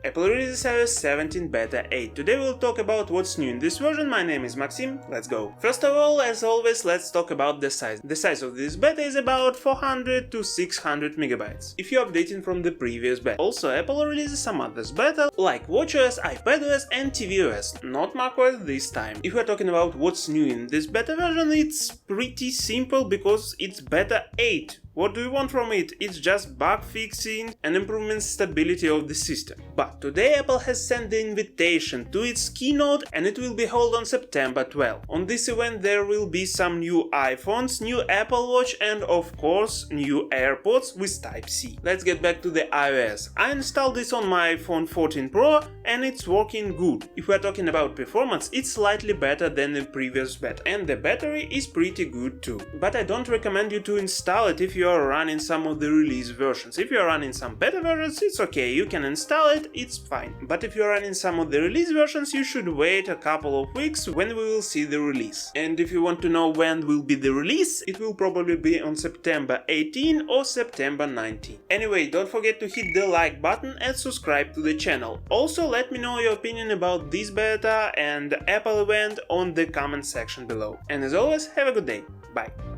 Apple releases iOS 17 Beta 8. Today we'll talk about what's new in this version. My name is Maksim, let's go. First of all, as always, let's talk about the size. The size of this beta is about 400 to 600 megabytes, if you're updating from the previous beta. Also, Apple releases some others beta, like watchOS, iPadOS and tvOS, not macOS this time. If we're talking about what's new in this beta version, it's pretty simple because it's Beta 8. What do you want from it? It's just bug fixing and improving stability of the system. But today Apple has sent the invitation to its keynote and it will be held on September 12. On this event there will be some new iPhones, new Apple Watch and of course new AirPods with Type-C. Let's get back to the iOS. I installed this on my iPhone 14 Pro and it's working good. If we're talking about performance, it's slightly better than the previous beta. And the battery is pretty good too. But I don't recommend you to install it if you are running some of the release versions. If you are running some beta versions, it's okay, you can install it, it's fine. But if you are running some of the release versions, you should wait a couple of weeks when we will see the release. And if you want to know when will be the release, it will probably be on September 18 or September 19. Anyway, don't forget to hit the like button and subscribe to the channel. Also, let me know your opinion about this beta and Apple event on the comment section below. And as always, have a good day. Bye.